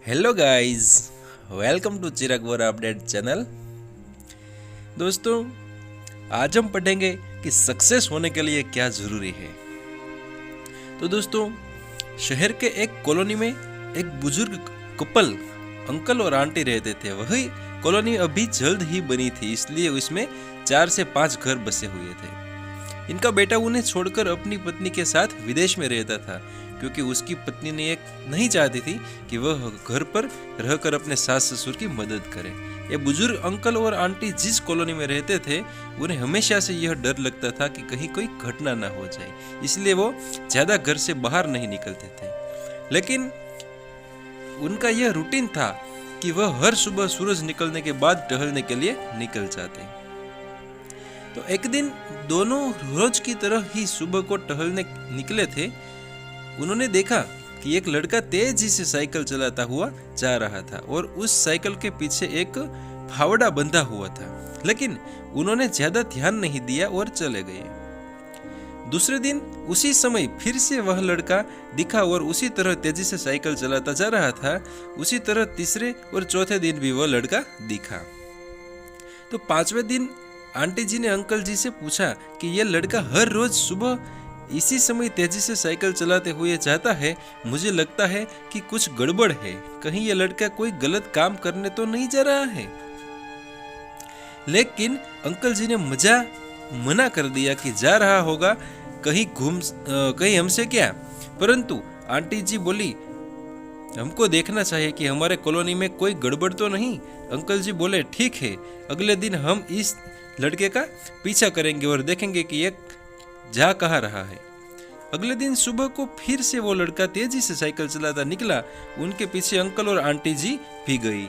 Hello guys, welcome to Chirag Vora update channel. दोस्तों, आज हम पढ़ेंगे कि सक्सेस होने के लिए क्या ज़रूरी है। तो दोस्तों, शहर के एक कॉलोनी में एक बुजुर्ग कपल अंकल और आंटी रहते थे। वही कॉलोनी अभी जल्द ही बनी थी, इसलिए उसमें 4 से 5 घर बसे हुए थे। इनका बेटा उन्हें छोड़कर अपनी पत्नी के साथ विदेश में रहता था, क्योंकि उसकी पत्नी ने एक नहीं चाहती थी कि वह घर पर रहकर अपने सास ससुर की मदद करे। ये बुजुर्ग अंकल और आंटी जिस कॉलोनी में रहते थे, उन्हें हमेशा से यह डर लगता था कि कहीं कोई घटना ना हो जाए, इसलिए वो ज़्यादा घर से बाहर नहीं निकलते थे। लेकिन उनका यह रूटीन था कि वह हर सुबह सूरज निकलने के बाद टहलने के लिए निकल जाते। तो एक दिन दोनों रोज की तरह ही सुबह को टहलने निकले थे। उन्होंने देखा कि एक लड़का तेजी से साइकिल चलाता हुआ जा रहा था और उस साइकिल के पीछे एक फावड़ा बंधा हुआ था, लेकिन उन्होंने ज्यादा ध्यान नहीं दिया और चले गए। दूसरे दिन उसी समय फिर से वह लड़का दिखा और उसी तरह तेजी से साइकिल चलाता जा रहा था। उसी तरह तीसरे और चौथे दिन भी वह लड़का दिखा। तो 5वें दिन आंटी जी ने अंकल जी से पूछा कि यह लड़का हर रोज सुबह इसी समय तेजी से साइकिल चलाते हुए जाता है। मुझे लगता है कि कुछ गड़बड़ है। कहीं यह लड़का कोई गलत काम करने तो नहीं जा रहा है। लेकिन अंकल जी ने मना कर दिया कि जा रहा होगा, कहीं हमसे क्या। परंतु आंटी जी बोली, हमको देखना चाहिए कि हमारे कॉलोनी में कोई गड़बड़ तो नहीं। अंकल जी बोले, ठीक है, अगले दिन हम इस लड़के का पीछा करेंगे और देखेंगे कि ये जा कहाँ रहा है। अगले दिन सुबह को फिर से वो लड़का तेजी से साइकिल चलाता निकला। उनके पीछे अंकल और आंटी जी भी गई।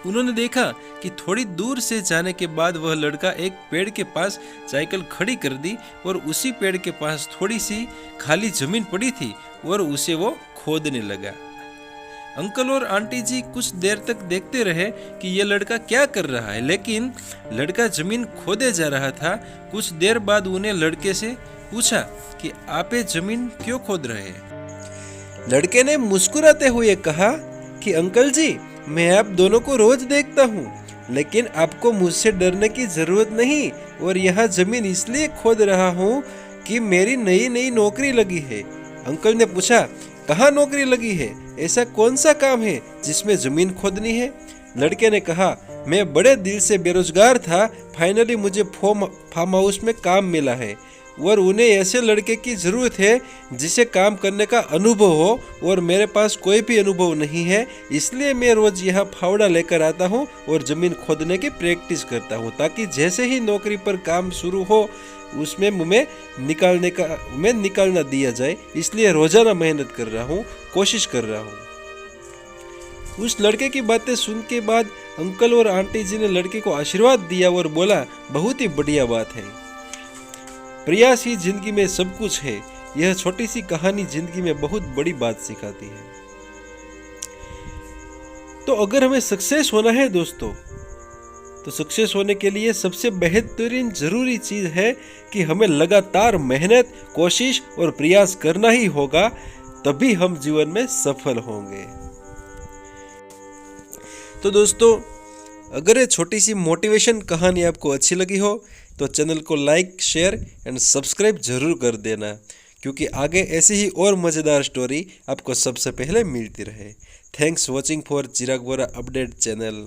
उन्होंने देखा कि थोड़ी दूर से जाने के बाद वह लड़का एक पेड़ के पास साइकिल खड़ी कर दी और उसी पेड़ के पास थोड़ी सी खाली जमीन पड़ी थी और उसे वो खोदने लगा। अंकल और आंटी जी कुछ देर तक देखते रहे कि यह लड़का क्या कर रहा है, लेकिन लड़का जमीन खोदे जा रहा था। कुछ देर बाद उन्हें लड़के से पूछा कि आप ये जमीन क्यों खोद रहे हैं। लड़के ने मुस्कुराते हुए कहा कि अंकल जी, मैं आप दोनों को रोज देखता हूँ, लेकिन आपको मुझसे डरने की जरूरत नहीं। और यहाँ जमीन इसलिए खोद रहा हूँ कि मेरी नई नई नौकरी लगी है। अंकल ने पूछा, कहाँ नौकरी लगी है? ऐसा कौन सा काम है जिसमें जमीन खोदनी है? लड़के ने कहा, मैं बड़े दिल से बेरोजगार था, फाइनली मुझे फार्म हाउस में काम मिला है और उन्हें ऐसे लड़के की जरूरत है जिसे काम करने का अनुभव हो, और मेरे पास कोई भी अनुभव नहीं है। इसलिए मैं रोज यहाँ फावड़ा लेकर आता हूँ और जमीन खोदने की प्रैक्टिस करता हूँ, ताकि जैसे ही नौकरी पर काम शुरू हो उसमें मैं निकालना दिया जाए। इसलिए रोजाना मेहनत कर रहा हूँ, कोशिश कर रहा हूँ। उस लड़के की बातें सुन के बाद अंकल और आंटी जी ने लड़के को आशीर्वाद दिया और बोला, बहुत ही बढ़िया बात है। प्रयास ही जिंदगी में सब कुछ है। यह छोटी सी कहानी जिंदगी में बहुत बड़ी बात सिखाती है। तो अगर हमें सक्सेस होना है दोस्तों, तो सक्सेस होने के लिए सबसे बेहतरीन जरूरी चीज है कि हमें लगातार मेहनत, कोशिश और प्रयास करना ही होगा, तभी हम जीवन में सफल होंगे। तो दोस्तों, अगर ये छोटी सी मोटिवेशन कहानी आपको अच्छी लगी हो तो चैनल को लाइक, शेयर एंड सब्सक्राइब जरूर कर देना, क्योंकि आगे ऐसी ही और मज़ेदार स्टोरी आपको सबसे पहले मिलती रहे। Thanks watching for Chirag Vora update channel.